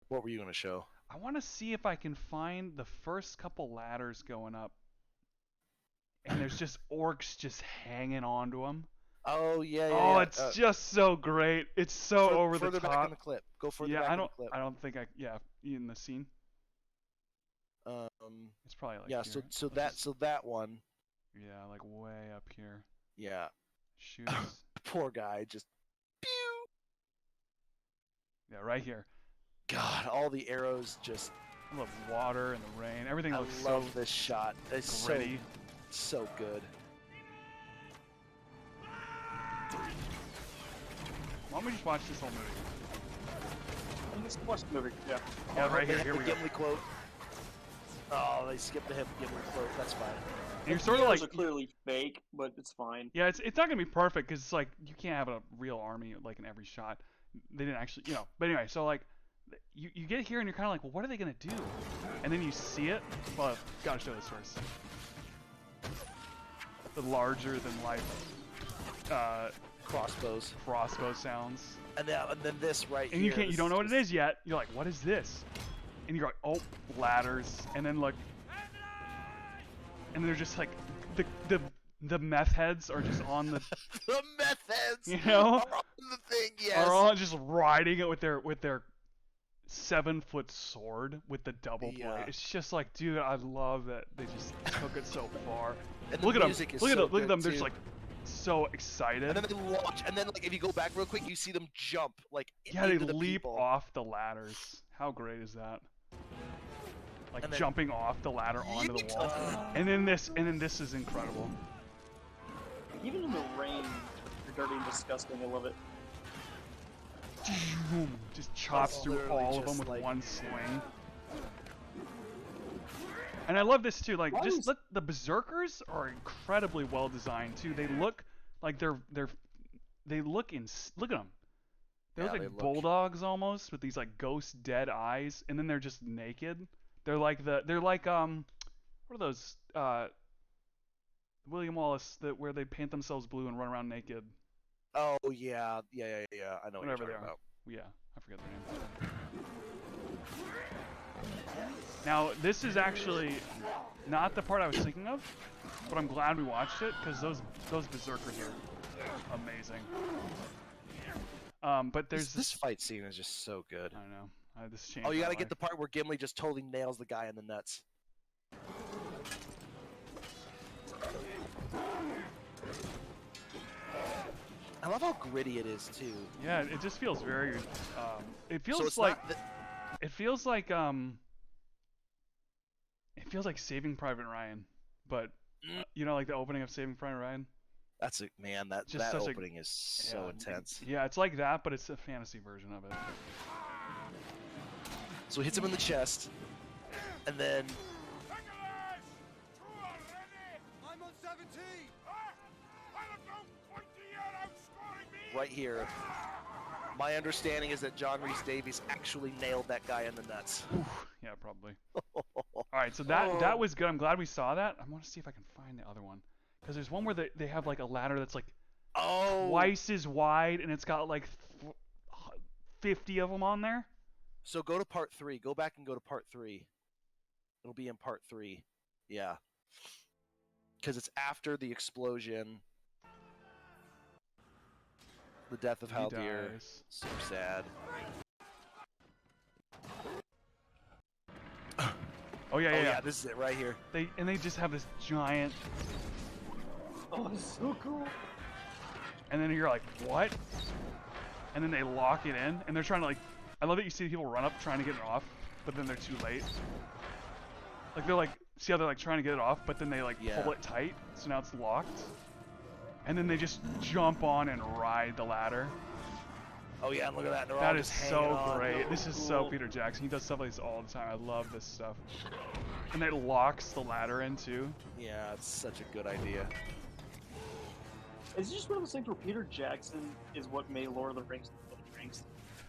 What were you gonna show? I want to see if I can find the first couple ladders going up, and there's just orcs just hanging onto them. Oh yeah, yeah, Oh, yeah. it's just so great. It's so over the Further back in top. the clip. Go further Yeah, back in the clip. I don't think I. Yeah, in the scene. It's probably like Yeah. here. So that one. Yeah, like way up here. Yeah. Shoots. Poor guy. Just. Pew! Yeah, right here. God, all the arrows just. I love water and the rain. Everything looks so I love this shot. It's gritty. so good. Why don't we just watch this whole movie? Let's watch the movie. Yeah. Yeah, right here. They Here have we the go. Gimli quote. Oh, they skipped the Gimli quote. That's fine. And you're sort of like. are clearly fake, but it's fine. Yeah, it's not gonna be perfect because it's like you can't have a real army like in every shot. They didn't actually, you know. But anyway, so like. You get here and you're kind of like, well, what are they gonna do? And then you see it. Well, I've gotta show this first. The larger than life crossbow sounds. And then this right and here. You don't know what it is yet. You're like, what is this? And you're like, oh, ladders. And then look, and they're just like the meth heads are just on the the meth heads. You know, are on the thing. Yes. Are all just riding it with their 7-foot sword with the double blade. It's just like, dude, I love that they just took it so far. And look the at music them. is Look so at them. Look at them. They're too. just like so excited. And then they launch. And then like if you go back real quick, you see them jump like. Yeah, they into the leap people. off the ladders. How great is that? Like and then, jumping off the ladder onto the wall. And then this is incredible. Even in the rain, they're dirty and disgusting. I love it. Just chops through all of them with like one swing. And I love this too. Like, just look, the berserkers are incredibly well designed too. They look like they look at them. They look like bulldogs almost with these like ghost dead eyes, and then they're just naked. They're like what are those William Wallace where they paint themselves blue and run around naked. Oh yeah. I know what you're talking about. Yeah, I forget their name. Now, this is actually not the part I was thinking of, but I'm glad we watched it because those berserkers are amazing. But there's this fight scene is just so good. I know. Oh, you gotta get the part where Gimli just totally nails the guy in the nuts. I love how gritty it is too. Yeah, it just feels very. It feels so like. It feels like It feels like Saving Private Ryan, but you know, like the opening of Saving Private Ryan. That's it, man. That opening is so intense. Yeah, it's like that, but it's a fantasy version of it. So he hits him in the chest, and then. I'm on 17. Right here. My understanding is that John Rhys Davies actually nailed that guy in the nuts. Yeah, probably. All right, so that was good. I'm glad we saw that. I want to see if I can find the other one, because there's one where they have like a ladder that's like twice as wide, and it's got like 50 of them on there. So go to part 3. Go back and go to part 3. It'll be in part 3. Yeah. Because it's after the explosion. The death of Haldir. So sad. Oh yeah. This is it right here. They just have this giant. Oh, it's so cool. And then you're like, what? And then they lock it in, and they're trying to like. I love that you see people run up trying to get it off, but then they're too late. Like they're like, see how they're like trying to get it off, but then they like pull it tight, so now it's locked. And then they just jump on and ride the ladder. Oh yeah, look at that. That is so great. This is so Peter Jackson. He does stuff like this all the time. I love this stuff. And it locks the ladder in too. Yeah, it's such a good idea. Is it just one of those things where Peter Jackson is what made Lord of the Rings Lord of the Rings?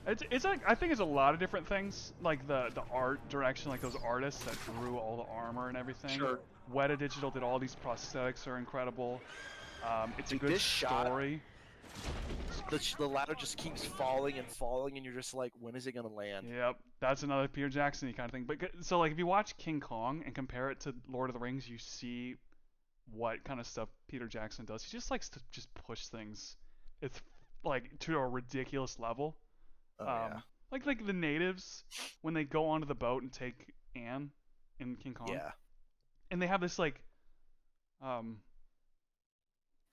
It's like, I think it's a lot of different things, like the art direction, like those artists that drew all the armor and everything. Sure. Weta Digital did all these prosthetics are incredible. It's a good story. The ladder just keeps falling and falling, and you're just like, when is it gonna land? Yep, that's another Peter Jackson-y kind of thing. But so like if you watch King Kong and compare it to Lord of the Rings, you see what kind of stuff Peter Jackson does. He just likes to just push things. It's like to a ridiculous level. Oh yeah. Like the natives when they go onto the boat and take Anne in King Kong. Yeah. And they have this like They're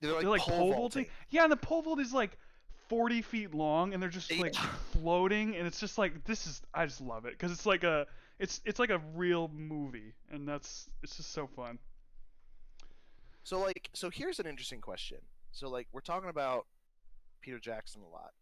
they're like pole pole vaulting. Yeah, and the pole vault is like 40 feet long, and they're just like floating, and it's just like I just love it because it's like it's like a real movie, and it's just so fun. So here's an interesting question. So like we're talking about Peter Jackson a lot.